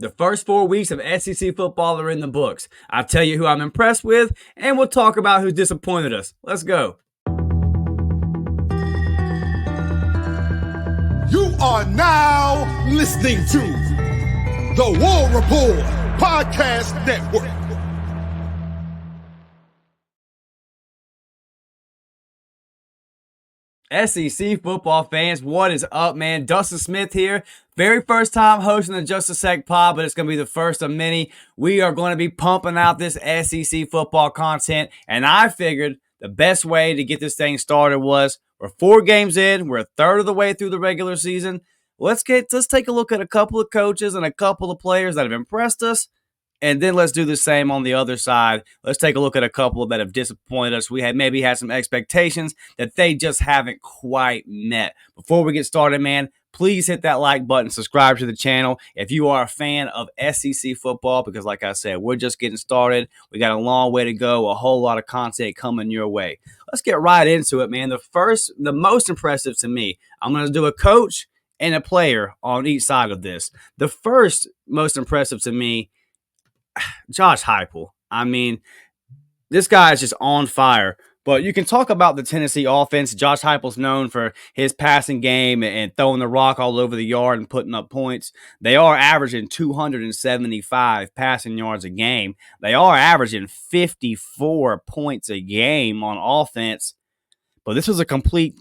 The first 4 weeks of SEC football are in the books. I'll tell you who I'm impressed with, and we'll talk about who disappointed us. Let's go. You are now listening to the War Report Podcast Network. SEC football fans, what is up, man? Dustin Smith here. Very first time hosting the Just a Sec pod, but it's going to be the first of many. We are going to be pumping out this SEC football content, and I figured the best way to get this thing started was we're 4 games in. We're a third of the way through the regular season. Let's take a look at a couple of coaches and a couple of players that have impressed us. And then let's do the same on the other side. Let's take a look at a couple that have disappointed us. We had maybe had some expectations that they just haven't quite met. Before we get started, man, please hit that like button, subscribe to the channel if you are a fan of SEC football, because like I said, we're just getting started. We got a long way to go, a whole lot of content coming your way. Let's get right into it, man. The most impressive to me, I'm going to do a coach and a player on each side of this. The first most impressive to me, Josh Heupel. I mean, this guy is just on fire. But you can talk about the Tennessee offense. Josh Heupel's known for his passing game and throwing the rock all over the yard and putting up points. They are averaging 275 passing yards a game. They are averaging 54 points a game on offense. But this is a complete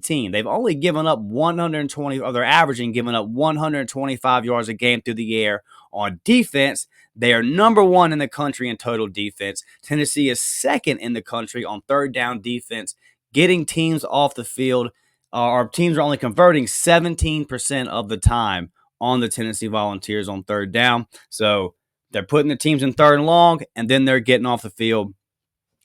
team. They've only given up 120, or they're averaging giving up 125 yards a game through the air. On defense, they are number 1 in the country in total defense. Tennessee is second in the country on third down defense, getting teams off the field. Our teams are only converting 17% of the time on the Tennessee Volunteers on third down. So they're putting the teams in third and long, and then they're getting off the field.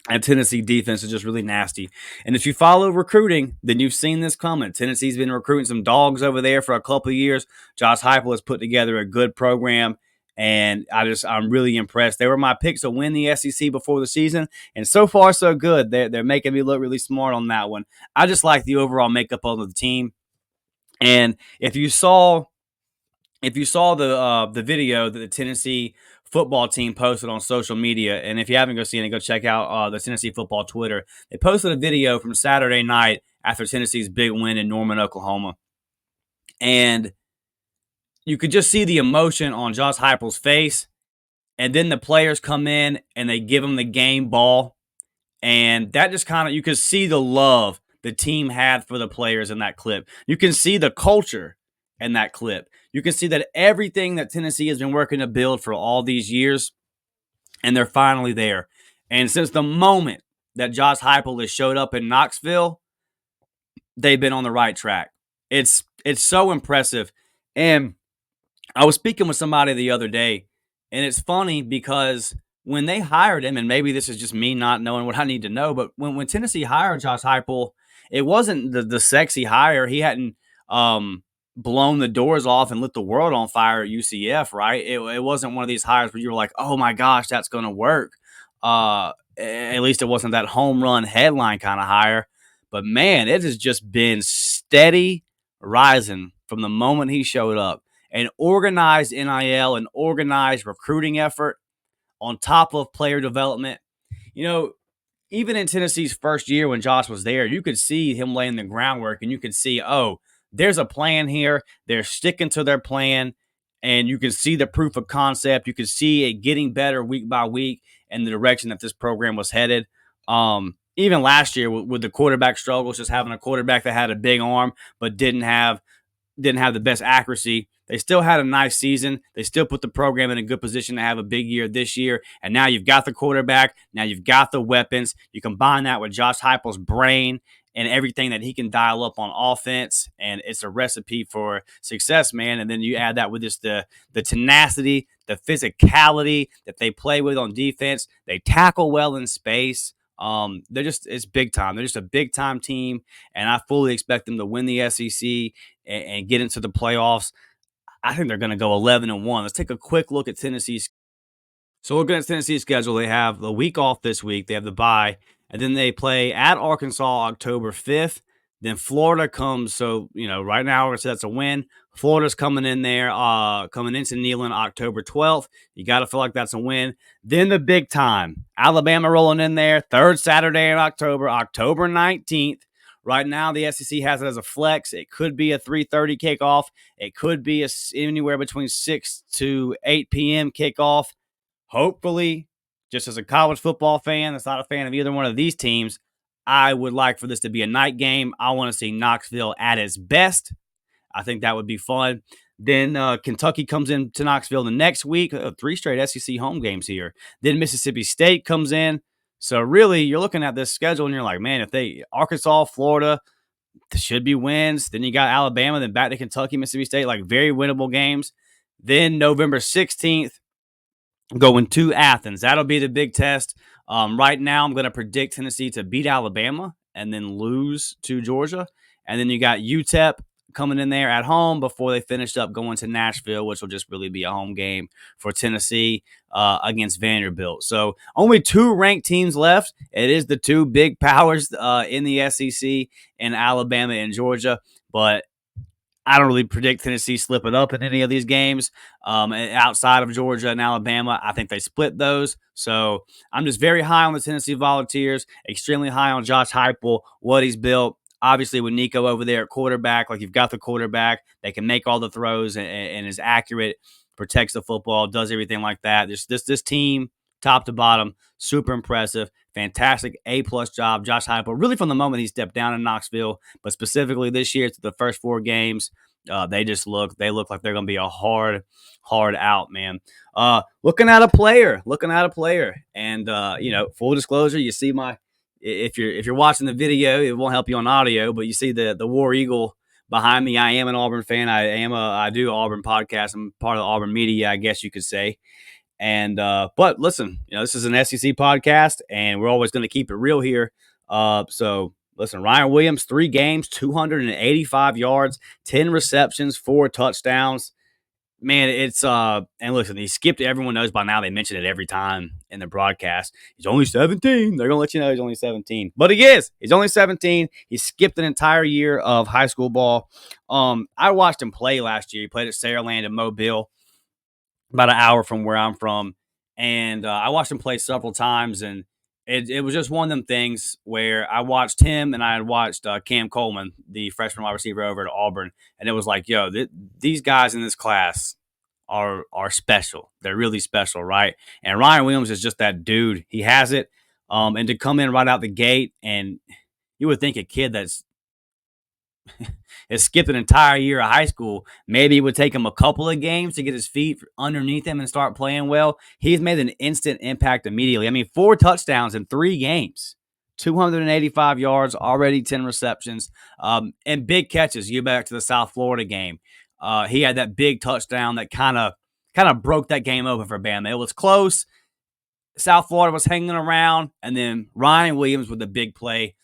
And Tennessee defense is just really nasty. And if you follow recruiting, then you've seen this coming. Tennessee's been recruiting some dogs over there for a couple of years. Josh Heupel has put together a good program, and I'm really impressed. They were my picks to win the SEC before the season, and so far so good. They're making me look really smart on that one. I just like the overall makeup of the team. And if you saw the video that the Tennessee football team posted on social media, and if you haven't go seen it, go check out the Tennessee football Twitter. They posted a video from Saturday night after Tennessee's big win in Norman, Oklahoma, and you could just see the emotion on Josh Heupel's face. And then the players come in and they give him the game ball, and that just you could see the love the team had for the players in that clip. You can see the culture in that clip. You can see that everything that Tennessee has been working to build for all these years, and they're finally there. And since the moment that Josh Heupel has showed up in Knoxville, they've been on the right track. It's so impressive. And I was speaking with somebody the other day, and it's funny because when they hired him, and maybe this is just me not knowing what I need to know, but when Tennessee hired Josh Heupel, it wasn't the sexy hire. He hadn't blown the doors off and lit the world on fire at UCF, right? It wasn't one of these hires where you were like, oh my gosh, that's going to work. At least it wasn't that home run headline kind of hire. But man, it has just been steady rising from the moment he showed up. An organized NIL, an organized recruiting effort on top of player development. You know, even in Tennessee's first year when Josh was there, you could see him laying the groundwork, and you could see, there's a plan here. They're sticking to their plan, and you can see the proof of concept. You can see it getting better week by week in the direction that this program was headed. Even last year with the quarterback struggles, just having a quarterback that had a big arm but didn't have the best accuracy, they still had a nice season. They still put the program in a good position to have a big year this year. And now you've got the quarterback. Now you've got the weapons. You combine that with Josh Heupel's brain and everything that he can dial up on offense, and it's a recipe for success, man. And then you add that with just the tenacity, the physicality that they play with on defense. They tackle well in space. It's big time. They're just a big time team, and I fully expect them to win the SEC and get into the playoffs. I think they're going to go 11-1. Let's take a quick look at Tennessee's. So looking at Tennessee's schedule, they have the week off this week. They have the bye, and then they play at Arkansas October 5th. Then Florida comes. So, right now we're going to say that's a win. Florida's coming in there, coming into Neyland October 12th. You got to feel like that's a win. Then the big time, Alabama rolling in there, third Saturday in October, October 19th. Right now, the SEC has it as a flex. It could be a 3:30 kickoff. It could be anywhere between 6 to 8 p.m. kickoff. Hopefully, just as a college football fan that's not a fan of either one of these teams, I would like for this to be a night game. I want to see Knoxville at its best. I think that would be fun. Then Kentucky comes into Knoxville the next week. 3 straight SEC home games here. Then Mississippi State comes in. So really, you're looking at this schedule and you're like, man, if Arkansas, Florida, should be wins. Then you got Alabama, then back to Kentucky, Mississippi State, like very winnable games. Then November 16th, going to Athens. That'll be the big test. Right now, I'm going to predict Tennessee to beat Alabama and then lose to Georgia. And then you got UTEP coming in there at home before they finished up going to Nashville, which will just really be a home game for Tennessee against Vanderbilt. So only 2 ranked teams left. It is the 2 big powers in the SEC in Alabama and Georgia. But I don't really predict Tennessee slipping up in any of these games outside of Georgia and Alabama. I think they split those. So I'm just very high on the Tennessee Volunteers, extremely high on Josh Heupel, what he's built. Obviously, with Nico over there at quarterback, like you've got the quarterback, they can make all the throws and is accurate, protects the football, does everything like that. This team, top to bottom, super impressive, fantastic A-plus job. Josh Heupel, really from the moment he stepped down in Knoxville, but specifically this year to the first 4 games, they look like they're going to be a hard out, man. Looking at a player, and full disclosure, you see if you're watching the video, it won't help you on audio, but you see the War Eagle behind me. I am an Auburn fan. I do Auburn podcast. I'm part of the Auburn media, I guess you could say. And but listen, this is an SEC podcast, and we're always going to keep it real here. So listen, Ryan Williams, 3 games, 285 yards, 10 receptions, 4 touchdowns. Man, it's and listen, he skipped. Everyone knows by now. They mention it every time in the broadcast. He's only 17. They're gonna let you know he's only 17, but he is. He's only 17. He skipped an entire year of high school ball. I watched him play last year. He played at Saraland in Mobile, about an hour from where I'm from, and I watched him play several times, and it was just one of them things where I watched him and I had watched Cam Coleman, the freshman wide receiver over at Auburn, and it was like, yo, these guys in this class are special. They're really special, right? And Ryan Williams is just that dude. He has it, and to come in right out the gate, and you would think a kid that's has skipped an entire year of high school, maybe it would take him a couple of games to get his feet underneath him and start playing well. He's made an instant impact immediately. I mean, 4 touchdowns in 3 games, 285 yards, already 10 receptions, and big catches. You back to the South Florida game. He had that big touchdown that kind of broke that game open for Bama. It was close. South Florida was hanging around, and then Ryan Williams with the big play.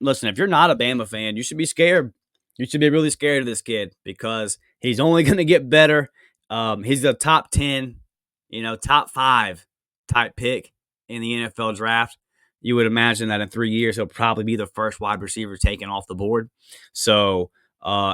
Listen, if you're not a Bama fan, you should be scared. You should be really scared of this kid because he's only going to get better. He's a top 10, top 5 type pick in the NFL draft. You would imagine that in 3 years, he'll probably be the first wide receiver taken off the board. So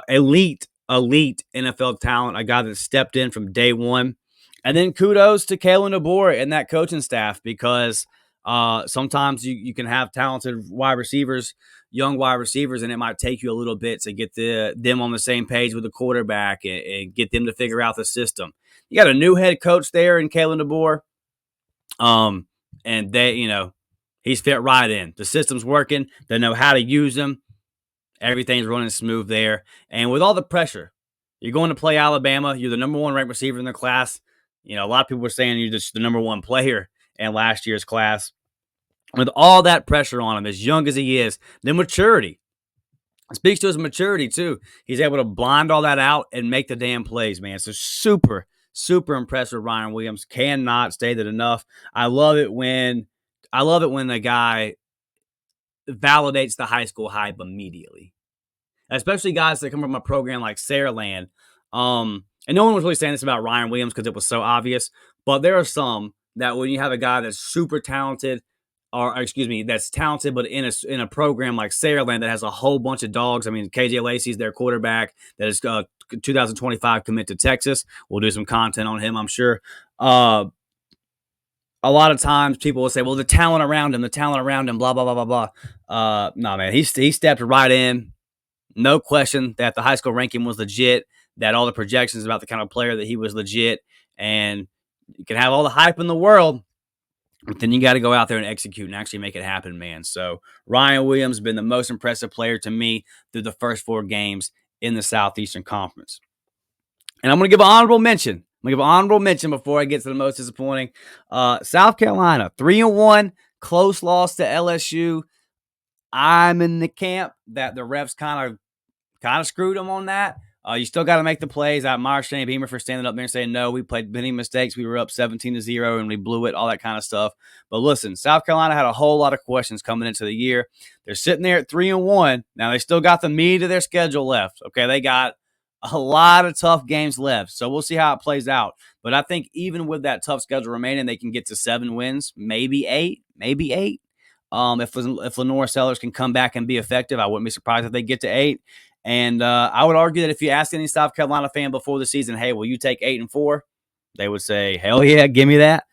elite NFL talent, a guy that stepped in from day one. And then kudos to Kalen DeBoer and that coaching staff because sometimes you can have talented wide receivers, young wide receivers, and it might take you a little bit to get them on the same page with the quarterback and get them to figure out the system. You got a new head coach there in Kalen DeBoer, and he's fit right in. The system's working. They know how to use them. Everything's running smooth there. And with all the pressure, you're going to play Alabama. You're the number 1 ranked receiver in the class. A lot of people were saying you're just the number 1 player in last year's class. With all that pressure on him, as young as he is, the maturity. It speaks to his maturity, too. He's able to blind all that out and make the damn plays, man. So super, super impressive. Ryan Williams cannot state that enough. I love it when the guy validates the high school hype immediately. Especially guys that come from a program like Saraland. And no one was really saying this about Ryan Williams because it was so obvious. But there are some that when you have a guy that's super talented, or excuse me, that's talented, but in a program like Saraland that has a whole bunch of dogs. I mean, KJ Lacey's their quarterback that is 2025 commit to Texas. We'll do some content on him, I'm sure. Uh, a lot of times people will say, well, the talent around him, blah, blah, blah, blah, blah. No, man, he stepped right in. No question that the high school ranking was legit, that all the projections about the kind of player that he was legit. And you can have all the hype in the world, but then you got to go out there and execute and actually make it happen, man. So Ryan Williams has been the most impressive player to me through the first 4 games in the Southeastern Conference. And I'm going to give an honorable mention. Before I get to the most disappointing. South Carolina, 3-1, close loss to LSU. I'm in the camp that the refs kind of screwed them on that. You still got to make the plays. I admire Shane Beamer for standing up there and saying, no, we played many mistakes. We were up 17-0 and we blew it, all that kind of stuff. But listen, South Carolina had a whole lot of questions coming into the year. They're sitting there at 3-1. Now, they still got the meat of their schedule left. Okay, they got a lot of tough games left. So we'll see how it plays out. But I think even with that tough schedule remaining, they can get to 7 wins, maybe 8. If Lenore Sellers can come back and be effective, I wouldn't be surprised if they get to 8. And I would argue that if you ask any South Carolina fan before the season, hey, will you take 8-4? They would say, hell yeah, give me that.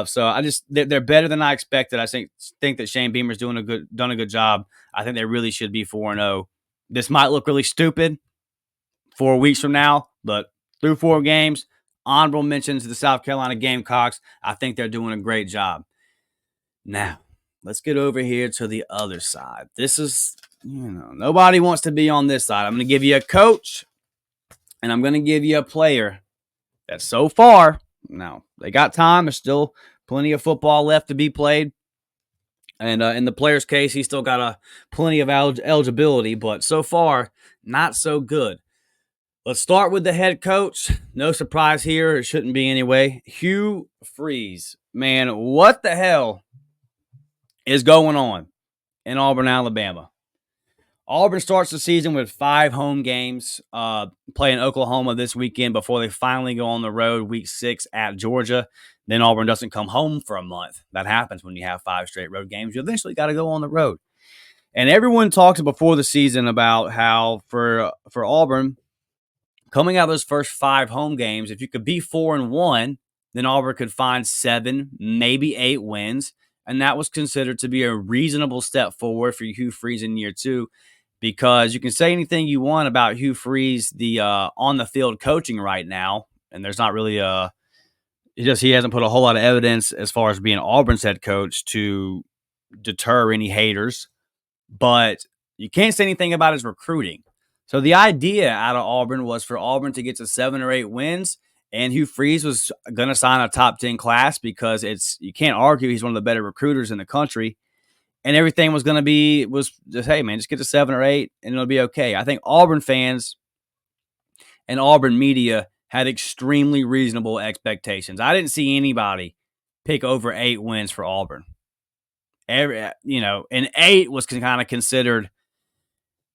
So they're better than I expected. I think that Shane Beamer's done a good job. I think they really should be 4-0. This might look really stupid 4 weeks from now, but through 4 games, honorable mentions to the South Carolina Gamecocks. I think they're doing a great job. Now, let's get over here to the other side. This is, nobody wants to be on this side. I'm going to give you a coach, and I'm going to give you a player that so far, now, they got time. There's still plenty of football left to be played. And in the player's case, he's still got plenty of eligibility, but so far, not so good. Let's start with the head coach. No surprise here. It shouldn't be anyway. Hugh Freeze. Man, what the hell is going on in Auburn, Alabama? Auburn starts the season with 5 home games, playing Oklahoma this weekend before they finally go on the road week 6 at Georgia. Then Auburn doesn't come home for a month. That happens when you have 5 straight road games. You eventually got to go on the road. And everyone talks before the season about how for Auburn, coming out of those first 5 home games, if you could be 4-1, then Auburn could find 7, maybe 8 wins. And that was considered to be a reasonable step forward for Hugh Freeze in year 2, because you can say anything you want about Hugh Freeze, the on-the-field coaching right now, and there's not really he hasn't put a whole lot of evidence as far as being Auburn's head coach to deter any haters. But you can't say anything about his recruiting. So the idea out of Auburn was for Auburn to get to 7 or 8 wins, and Hugh Freeze was going to sign a top 10 class because you can't argue he's one of the better recruiters in the country. And everything was just, hey, man, just get to 7 or 8 and it'll be okay. I think Auburn fans and Auburn media had extremely reasonable expectations. I didn't see anybody pick over 8 wins for Auburn. And 8 was kind of considered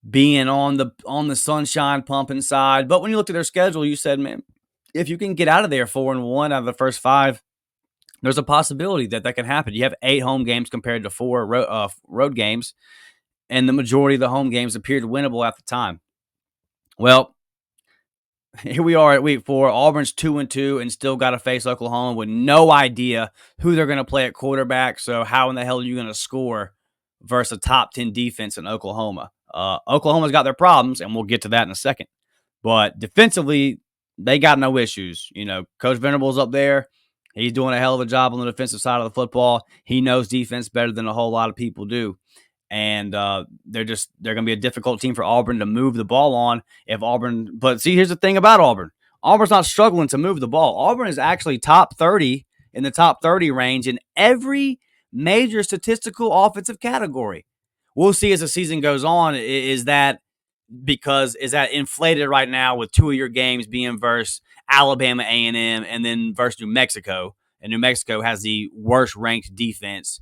being on the sunshine pumping side. But when you looked at their schedule, you said, man, if you can get out of there 4-1 out of the first 5, there's a possibility that can happen. You have 8 home games compared to 4 road games, and the majority of the home games appeared winnable at the time. Well, here we are at week 4. Auburn's 2-2 and still got to face Oklahoma with no idea who they're going to play at quarterback. So how in the hell are you going to score versus a top 10 defense in Oklahoma? Oklahoma's got their problems, and we'll get to that in a second. But defensively, they got no issues. Coach Venables up there, he's doing a hell of a job on the defensive side of the football. He knows defense better than a whole lot of people do. And they're going to be a difficult team for Auburn to move the ball on But see, here's the thing about Auburn. Auburn's not struggling to move the ball. Auburn is actually top 30 in the top 30 range in every major statistical offensive category. We'll see as the season goes on. Is that inflated right now with 2 of your games being versus Alabama A&M and then versus New Mexico? And New Mexico has the worst ranked defense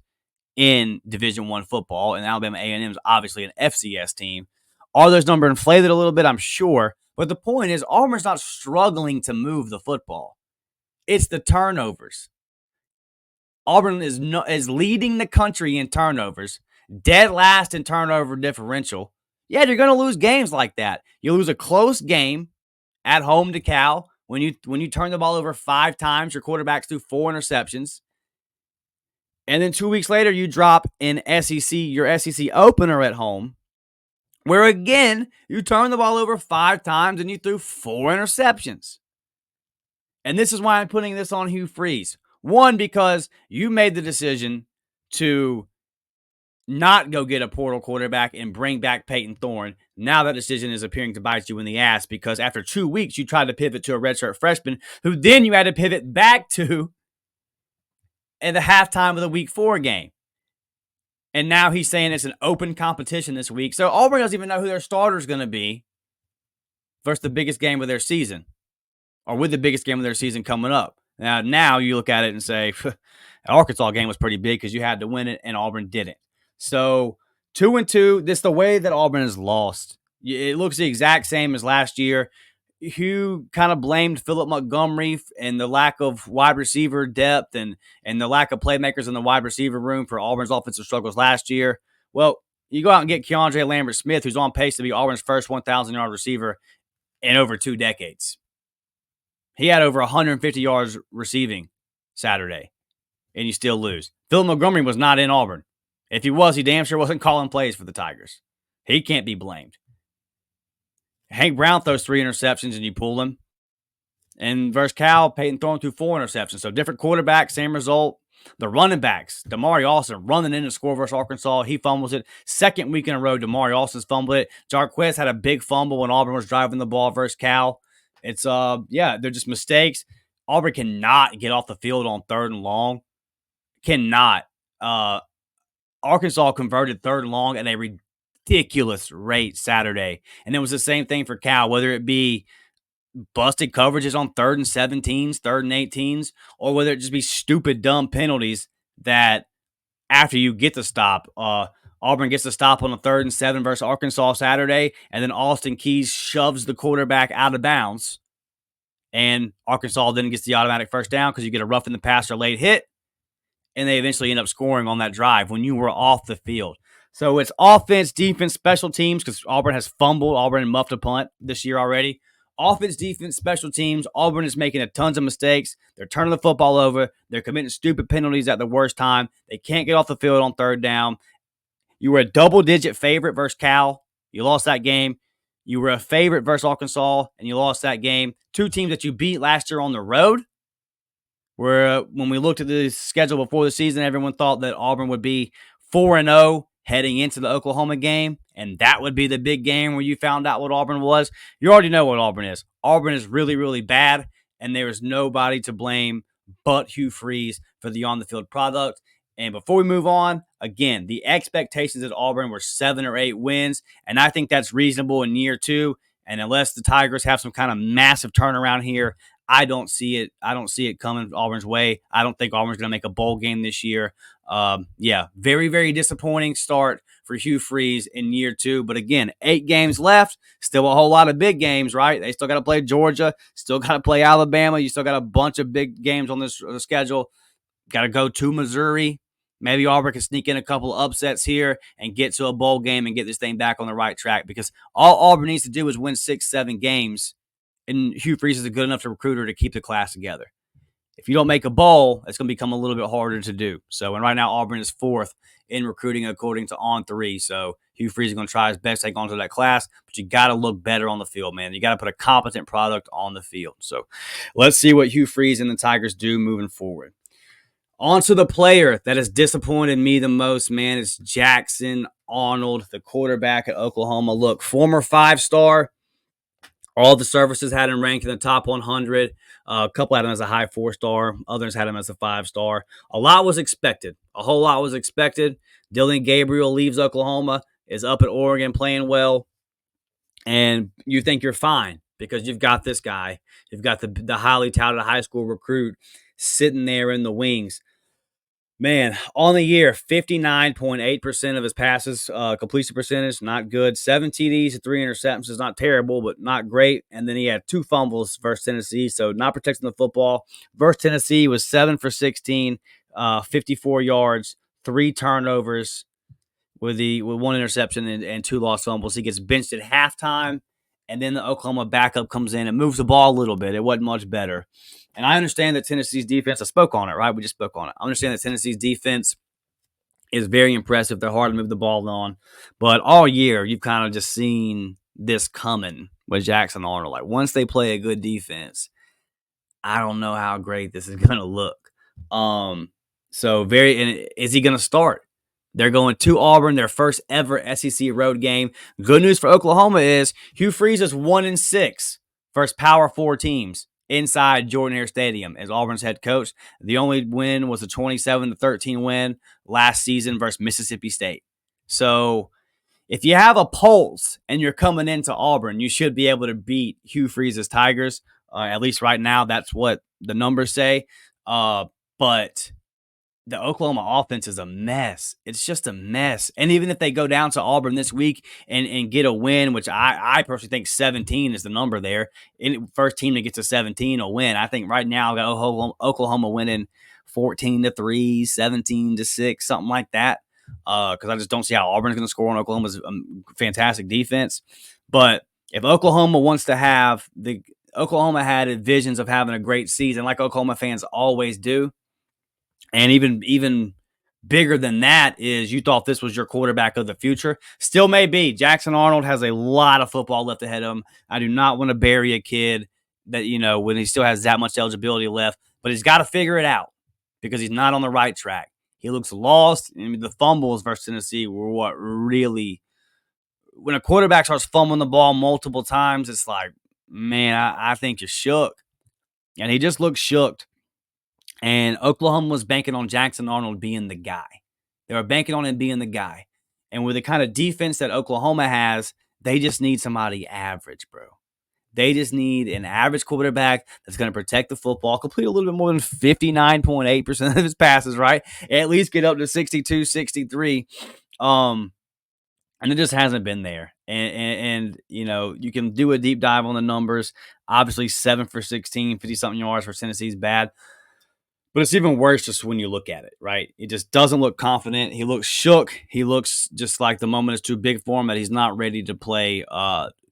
in Division I football, and Alabama A&M is obviously an FCS team. Are those numbers inflated a little bit? I'm sure. But the point is, Auburn's not struggling to move the football. It's the turnovers. Auburn is leading the country in turnovers, dead last in turnover differential. Yeah, you're going to lose games like that. You lose a close game at home to Cal when you turn the ball over 5 times, your quarterback's threw 4 interceptions. And then 2 weeks later, you drop in your SEC opener at home, where again, you turn the ball over 5 times and you threw 4 interceptions. And this is why I'm putting this on Hugh Freeze. One, because you made the decision to not go get a portal quarterback and bring back Peyton Thorne. Now that decision is appearing to bite you in the ass because after 2 weeks, you tried to pivot to a redshirt freshman who then you had to pivot back to at the halftime of the week 4 game. And now he's saying it's an open competition this week. So Auburn doesn't even know who their starter is going to be versus the biggest game of their season, or with the biggest game of their season coming up. Now you look at it and say, the Arkansas game was pretty big because you had to win it, and Auburn didn't. So 2-2, this is the way that Auburn has lost. It looks the exact same as last year. Hugh kind of blamed Philip Montgomery and the lack of wide receiver depth and the lack of playmakers in the wide receiver room for Auburn's offensive struggles last year. Well, you go out and get Keandre Lambert-Smith, who's on pace to be Auburn's first 1,000-yard receiver in over 2 decades. He had over 150 yards receiving Saturday, and you still lose. Philip Montgomery was not in Auburn. If he was, he damn sure wasn't calling plays for the Tigers. He can't be blamed. Hank Brown throws 3 interceptions and you pull him. And versus Cal, Peyton Thorne threw 4 interceptions. So different quarterback, same result. The running backs, Damari Alston running in to score versus Arkansas. He fumbles it. Second week in a row, Damari Alston's fumbled it. Jarquez had a big fumble when Auburn was driving the ball versus Cal. It's, they're just mistakes. Auburn cannot get off the field on 3rd and long. Cannot. Arkansas converted 3rd and long at a ridiculous rate Saturday. And it was the same thing for Cal, whether it be busted coverages on 3rd and 17s, 3rd and 18s, or whether it just be stupid, dumb penalties that after you get the stop, Auburn gets the stop on a 3rd and 7 versus Arkansas Saturday, and then Austin Keys shoves the quarterback out of bounds, and Arkansas then gets the automatic first down because you get a rough in the passer late hit, and they eventually end up scoring on that drive when you were off the field. So it's offense, defense, special teams because Auburn has fumbled. Auburn muffed a punt this year already. Offense, defense, special teams. Auburn is making tons of mistakes. They're turning the football over. They're committing stupid penalties at the worst time. They can't get off the field on 3rd down. You were a double-digit favorite versus Cal. You lost that game. You were a favorite versus Arkansas, and you lost that game. 2 teams that you beat last year on the road. Where when we looked at the schedule before the season, everyone thought that Auburn would be 4-0 heading into the Oklahoma game, and that would be the big game where you found out what Auburn was. You already know what Auburn is. Auburn is really, really bad, and there is nobody to blame but Hugh Freeze for the on-the-field product. And before we move on, again, the expectations at Auburn were 7 or 8 wins, and I think that's reasonable in year 2. And unless the Tigers have some kind of massive turnaround here, I don't see it. I don't see it coming Auburn's way. I don't think Auburn's going to make a bowl game this year. Very, very disappointing start for Hugh Freeze in year 2. But again, 8 games left. Still a whole lot of big games, right? They still got to play Georgia. Still got to play Alabama. You still got a bunch of big games on this schedule. Got to go to Missouri. Maybe Auburn can sneak in a couple of upsets here and get to a bowl game and get this thing back on the right track because all Auburn needs to do is win 6-7 games. And Hugh Freeze is a good enough recruiter to keep the class together. If you don't make a bowl, it's going to become a little bit harder to do. So, and right now, Auburn is 4th in recruiting according to On3. So, Hugh Freeze is going to try his best to take on to that class, but you got to look better on the field, man. You got to put a competent product on the field. So, let's see what Hugh Freeze and the Tigers do moving forward. On to the player that has disappointed me the most, man. It's Jackson Arnold, the quarterback at Oklahoma. Look, former 5-star. All the services had him ranked in the top 100. A couple had him as a high 4-star. Others had him as a 5-star. A lot was expected. A whole lot was expected. Dylan Gabriel leaves Oklahoma, is up at Oregon playing well. And you think you're fine because you've got this guy. You've got the highly touted high school recruit sitting there in the wings. Man, on the year, 59.8% of his passes, completion percentage, not good. 7 TDs and 3 interceptions is not terrible, but not great. And then he had 2 fumbles versus Tennessee, so not protecting the football. Versus Tennessee was 7 for 16, 54 yards, 3 turnovers with one interception and 2 lost fumbles. He gets benched at halftime, and then the Oklahoma backup comes in and moves the ball a little bit. It wasn't much better. And I understand that Tennessee's defense, I spoke on it, right? We just spoke on it. I understand that Tennessee's defense is very impressive. They're hard to move the ball on. But all year, you've kind of just seen this coming with Jackson Arnold. Like, once they play a good defense, I don't know how great this is going to look. And is he going to start? They're going to Auburn, their first ever SEC road game. Good news for Oklahoma is Hugh Freeze is 1-6 versus Power 4 teams inside Jordan-Hare Stadium as Auburn's head coach. The only win was a 27-13 win last season versus Mississippi State. So if you have a pulse and you're coming into Auburn, you should be able to beat Hugh Freeze's Tigers. At least right now, that's what the numbers say. But the Oklahoma offense is a mess. It's just a mess. And even if they go down to Auburn this week and get a win, which I personally think 17 is the number there, first team that gets to 17 will win. I think right now I've got Oklahoma winning 14-3, 17-6, something like that. Because I just don't see how Auburn's going to score on Oklahoma's fantastic defense. But if Oklahoma wants to have Oklahoma had visions of having a great season, like Oklahoma fans always do. And even bigger than that is you thought this was your quarterback of the future. Still may be. Jackson Arnold has a lot of football left ahead of him. I do not want to bury a kid that, when he still has that much eligibility left. But he's got to figure it out because he's not on the right track. He looks lost. I mean, the fumbles versus Tennessee were what really – when a quarterback starts fumbling the ball multiple times, it's like, man, I think you're shook. And he just looks shook. And Oklahoma was banking on Jackson Arnold being the guy. They were banking on him being the guy. And with the kind of defense that Oklahoma has, they just need somebody average, bro. They just need an average quarterback that's going to protect the football, complete a little bit more than 59.8% of his passes, right? At least get up to 62, 63. And it just hasn't been there. And you can do a deep dive on the numbers. Obviously, 7 for 16, 50-something yards for Tennessee's bad. But it's even worse just when you look at it, right? He just doesn't look confident. He looks shook. He looks just like the moment is too big for him, that he's not ready to play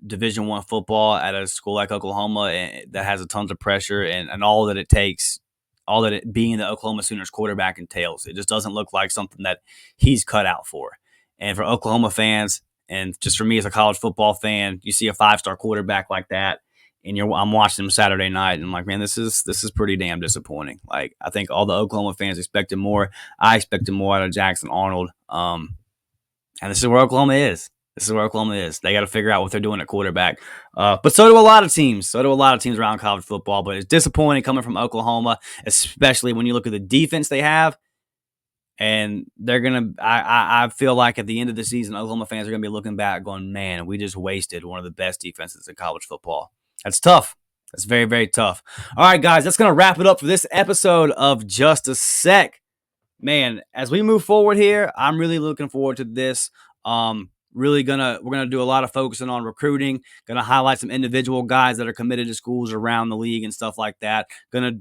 Division I football at a school like Oklahoma that has a tons of pressure and all that it takes, all that it being the Oklahoma Sooners quarterback entails. It just doesn't look like something that he's cut out for. And for Oklahoma fans, and just for me as a college football fan, you see a 5-star quarterback like that, and I'm watching them Saturday night, and I'm like, man, this is pretty damn disappointing. Like, I think all the Oklahoma fans expected more. I expected more out of Jackson Arnold. And this is where Oklahoma is. This is where Oklahoma is. They got to figure out what they're doing at quarterback. But so do a lot of teams. So do a lot of teams around college football. But it's disappointing coming from Oklahoma, especially when you look at the defense they have. And they're going to, I feel like at the end of the season, Oklahoma fans are going to be looking back going, man, we just wasted one of the best defenses in college football. That's tough. That's very, very tough. All right, guys, that's going to wrap it up for this episode of Just a Sec. Man, as we move forward here, I'm really looking forward to this. We're gonna do a lot of focusing on recruiting. Gonna highlight some individual guys that are committed to schools around the league and stuff like that. Gonna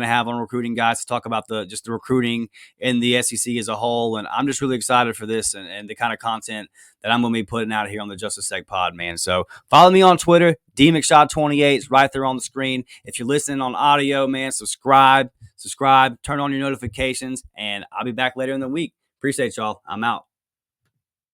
have on recruiting guys to talk about the recruiting in the SEC as a whole. And I'm just really excited for this and the kind of content that I'm gonna be putting out here on the Just a Sec Pod, man. So follow me on Twitter, DMcShot28. It's right there on the screen. If you're listening on audio, man, subscribe, turn on your notifications, and I'll be back later in the week. Appreciate y'all. I'm out.